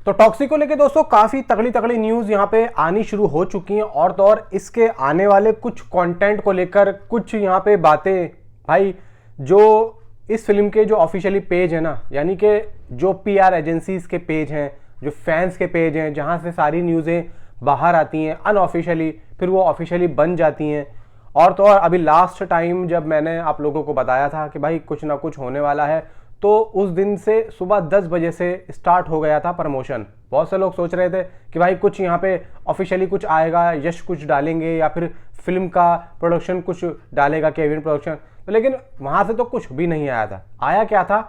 तो टॉक्सिक को लेके दोस्तों काफी तगड़ी तगड़ी न्यूज यहाँ पे आनी शुरू हो चुकी हैं, और तो और इसके आने वाले कुछ कंटेंट को लेकर कुछ यहाँ पे बातें भाई, जो इस फिल्म के जो ऑफिशियली पेज है ना, यानी कि जो पीआर एजेंसीज के पेज हैं, जो फैंस के पेज हैं, जहां से सारी न्यूज़ें बाहर आती हैं अनऑफिशियली, फिर वो ऑफिशियली बन जाती हैं। और तो और अभी लास्ट टाइम जब मैंने आप लोगों को बताया था कि भाई कुछ ना कुछ होने वाला है, तो उस दिन से सुबह 10 बजे से स्टार्ट हो गया था प्रमोशन। बहुत से लोग सोच रहे थे कि भाई कुछ यहाँ पे ऑफिशियली कुछ आएगा, यश कुछ डालेंगे या फिर फिल्म का प्रोडक्शन कुछ डालेगा, केविन प्रोडक्शन, तो लेकिन वहां से तो कुछ भी नहीं आया था। आया क्या था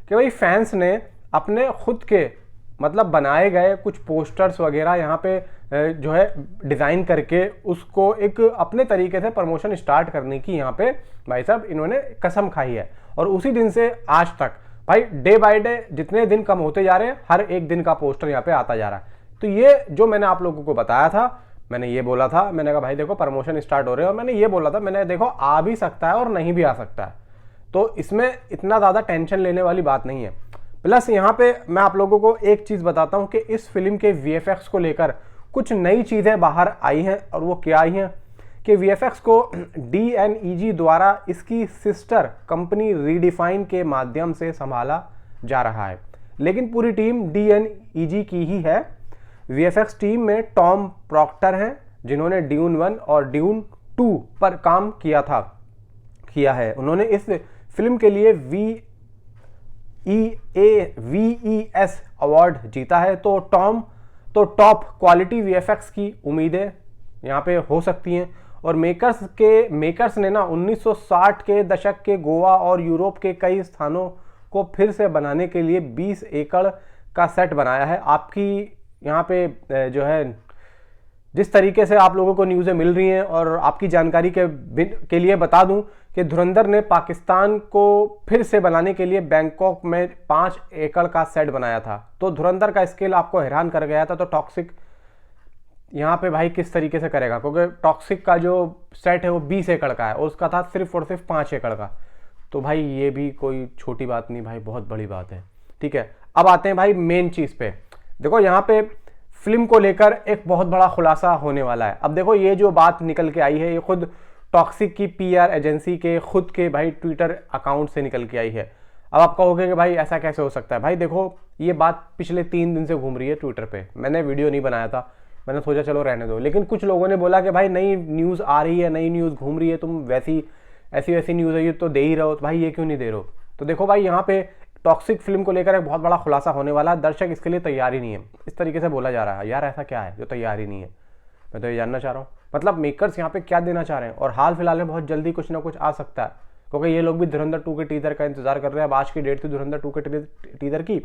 कि भाई फैंस ने अपने खुद के मतलब बनाए गए कुछ पोस्टर्स वगैरह यहाँ पे जो है डिज़ाइन करके उसको एक अपने तरीके से प्रमोशन स्टार्ट करने की यहाँ पे भाई साहब इन्होंने कसम खाई है। और उसी दिन से आज तक भाई डे बाय डे जितने दिन कम होते जा रहे हैं, हर एक दिन का पोस्टर यहाँ पे आता जा रहा है। तो ये जो मैंने आप लोगों को बताया था, मैंने ये बोला था, मैंने कहा भाई देखो प्रमोशन स्टार्ट हो रहे हैं, और मैंने ये बोला था, मैंने देखो आ भी सकता है और नहीं भी आ सकता है, तो इसमें इतना ज़्यादा टेंशन लेने वाली बात नहीं है। प्लस यहाँ पे मैं आप लोगों को एक चीज़ बताता हूँ कि इस फिल्म के वीएफएक्स को लेकर कुछ नई चीज़ें बाहर आई हैं, और वो क्या आई हैं कि वीएफएक्स को DNEG द्वारा इसकी सिस्टर कंपनी रीडिफाइन के माध्यम से संभाला जा रहा है, लेकिन पूरी टीम DNEG की ही है। वीएफएक्स टीम में टॉम प्रॉक्टर हैं, जिन्होंने ड्यून 1 और ड्यून 2 पर काम किया है। उन्होंने इस फिल्म के लिए VES अवार्ड जीता है। तो टॉप क्वालिटी वीएफएक्स की उम्मीदें यहाँ पे हो सकती हैं। और मेकर्स ने ना 1960 के दशक के गोवा और यूरोप के कई स्थानों को फिर से बनाने के लिए 20 एकड़ का सेट बनाया है। आपकी यहाँ पे जो है जिस तरीके से आप लोगों को न्यूज़ें मिल रही हैं, और आपकी जानकारी के लिए बता दूं कि धुरंधर ने पाकिस्तान को फिर से बनाने के लिए बैंकॉक में 5 एकड़ का सेट बनाया था। तो धुरंधर का स्केल आपको हैरान कर गया था। तो टॉक्सिक यहाँ पे भाई किस तरीके से करेगा, क्योंकि टॉक्सिक का जो सेट है वो 20 एकड़ का है और उसका था सिर्फ और सिर्फ 5 एकड़ का। तो भाई ये भी कोई छोटी बात नहीं भाई, बहुत बड़ी बात है। ठीक है, अब आते हैं भाई मेन चीज़ पे। देखो यहाँ पे फिल्म को लेकर एक बहुत बड़ा खुलासा होने वाला है। अब देखो ये जो बात निकल के आई है, ये खुद टॉक्सिक की पीआर एजेंसी के खुद के भाई ट्विटर अकाउंट से निकल के आई है। अब आप कहोगे कि भाई ऐसा कैसे हो सकता है। भाई देखो ये बात पिछले 3 दिन से घूम रही है ट्विटर पे। मैंने वीडियो नहीं बनाया था, मैंने सोचा चलो रहने दो, लेकिन कुछ लोगों ने बोला कि भाई नई न्यूज़ आ रही है, नई न्यूज़ घूम रही है, तुम ऐसी न्यूज़ है ये तो दे ही रहो, तो भाई ये क्यों नहीं दे रहे हो। तो देखो भाई यहाँ पे टॉक्सिक फिल्म को लेकर एक बहुत बड़ा खुलासा होने वाला है। दर्शक इसके लिए तैयार ही नहीं है, इस तरीके से बोला जा रहा है। यार ऐसा क्या है जो तैयार ही नहीं है, मैं तो ये जानना चाह रहा हूँ। मतलब मेकर्स यहाँ पे क्या देना चाह रहे हैं, और हाल फिलहाल में बहुत जल्दी कुछ ना कुछ आ सकता है, क्योंकि ये लोग भी धुरंधर 2 के टीजर का इंतजार कर रहे हैं। अब आज की डेट थी धुरंधर 2 के टीजर की,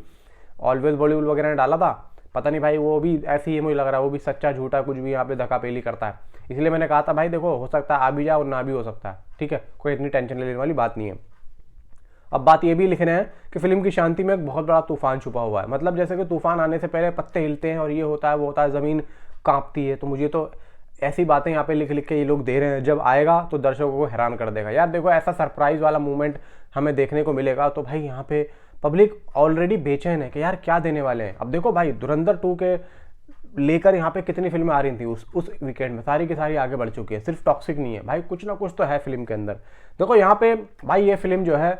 ऑलवेज बॉलीवुड वगैरह ने डाला था। पता नहीं भाई वो भी ऐसे ही मुझे लग रहा है, वो भी सच्चा झूठा कुछ भी यहाँ पे धक्कापेली करता है। इसलिए मैंने कहा था भाई देखो हो सकता है आ भी जाए और ना भी हो सकता है। ठीक है, कोई इतनी टेंशन लेने वाली बात नहीं है। अब बात ये भी लिखना है कि फिल्म की शांति में एक बहुत बड़ा तूफान छुपा हुआ है। मतलब जैसे कि तूफान आने से पहले पत्ते हिलते हैं और ये होता है वो होता है, ज़मीन कांपती है। तो मुझे तो ऐसी बातें यहाँ पे लिख के ये लोग दे रहे हैं, जब आएगा तो दर्शकों को हैरान कर देगा। यार देखो ऐसा सरप्राइज वाला मूवमेंट हमें देखने को मिलेगा। तो भाई यहाँ पे पब्लिक ऑलरेडी बेचैन है कि यार क्या देने वाले हैं। अब देखो भाई धुरंधर 2 के लेकर यहाँ पे कितनी फिल्में आ रही थी उस वीकेंड में, सारी की सारी आगे बढ़ चुकी है। सिर्फ टॉक्सिक नहीं है भाई, कुछ ना कुछ तो है फिल्म के अंदर। देखो यहाँ पे भाई ये फिल्म जो है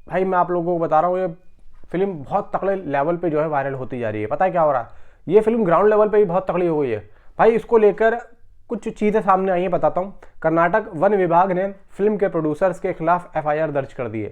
भाई मैं आप लोगों को बता रहा हूँ, ये फिल्म बहुत तगड़े लेवल पे जो है वायरल होती जा रही है। पता है क्या हो रहा है, ये फिल्म ग्राउंड लेवल पे भी बहुत तगड़ी हो गई है भाई। इसको लेकर कुछ चीज़ें सामने आई हैं, बताता हूँ। कर्नाटक वन विभाग ने फिल्म के प्रोड्यूसर्स के खिलाफ FIR दर्ज कर दी है,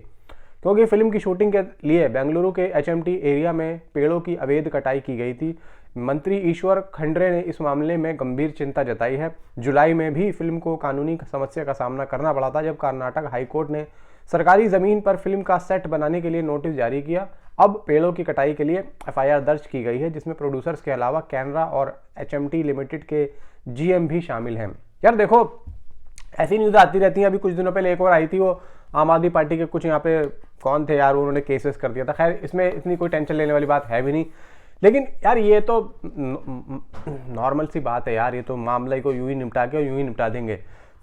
क्योंकि फिल्म की शूटिंग के लिए बेंगलुरु के HMT एरिया में पेड़ों की अवैध कटाई की गई थी। मंत्री ईश्वर खंड्रे ने इस मामले में गंभीर चिंता जताई है। जुलाई में भी फिल्म को कानूनी समस्या का सामना करना पड़ा था, जब कर्नाटक हाईकोर्ट ने सरकारी जमीन पर फिल्म का सेट बनाने के लिए नोटिस जारी किया। अब पेड़ों की कटाई के लिए FIR दर्ज की गई है, जिसमें प्रोड्यूसर्स के अलावा कैनरा और HMT लिमिटेड के GM भी शामिल हैं। यार देखो ऐसी न्यूज़ आती रहती हैं। अभी कुछ दिनों पहले एक और आई थी, वो आम आदमी पार्टी के कुछ यहाँ पे कौन थे यार, उन्होंने केसेस कर दिया था। खैर इसमें इतनी कोई टेंशन लेने वाली बात है भी नहीं, लेकिन यार ये तो नॉर्मल सी बात है यार। ये तो मामले को यूं ही निपटा के और यूं ही निपटा देंगे।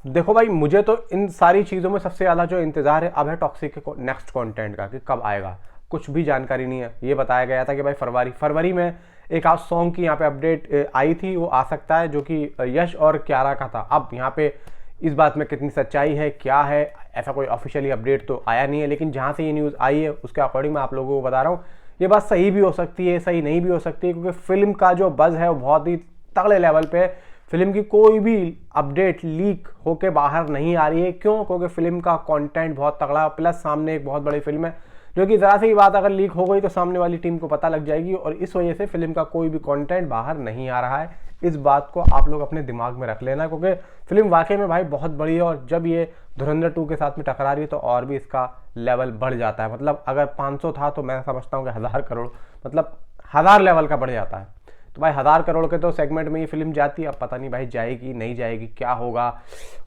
देखो भाई मुझे तो इन सारी चीज़ों में सबसे ज़्यादा जो इंतज़ार है अब है टॉक्सिक के नेक्स्ट कंटेंट का, कि कब आएगा। कुछ भी जानकारी नहीं है। ये बताया गया था कि भाई फरवरी में एक आध सॉन्ग की यहाँ पे अपडेट आई थी, वो आ सकता है, जो कि यश और क्यारा का था। अब यहाँ पे इस बात में कितनी सच्चाई है, क्या है, ऐसा कोई ऑफिशियली अपडेट तो आया नहीं है, लेकिन जहाँ से ये न्यूज़ आई है उसके अकॉर्डिंग मैं आप लोगों को बता रहा हूँ। ये बात सही भी हो सकती है, सही नहीं भी हो सकती है, क्योंकि फिल्म का जो बज़ है वो बहुत ही तगड़े लेवल पे है। फिल्म की कोई भी अपडेट लीक होके बाहर नहीं आ रही है। क्यों? क्योंकि फिल्म का कंटेंट बहुत तगड़ा है, प्लस सामने एक बहुत बड़ी फिल्म है, जो कि ज़रा सी ही बात अगर लीक हो गई तो सामने वाली टीम को पता लग जाएगी, और इस वजह से फिल्म का कोई भी कंटेंट बाहर नहीं आ रहा है। इस बात को आप लोग अपने दिमाग में रख लेना, क्योंकि फिल्म वाकई में भाई बहुत बड़ी है, और जब ये धुरंधर 2 के साथ में टकरा रही है तो और भी इसका लेवल बढ़ जाता है। मतलब अगर 500 था तो मैं समझता हूँ कि 1000 करोड़, मतलब 1000 लेवल का बढ़ जाता है। तो भाई 1000 करोड़ के तो सेगमेंट में ये फिल्म जाती है। अब पता नहीं भाई जाएगी नहीं जाएगी, क्या होगा,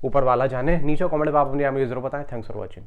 ऊपर वाला जाने। नीचे कमेंट में आप अपनी जरूर बताएं। Thanks for watching.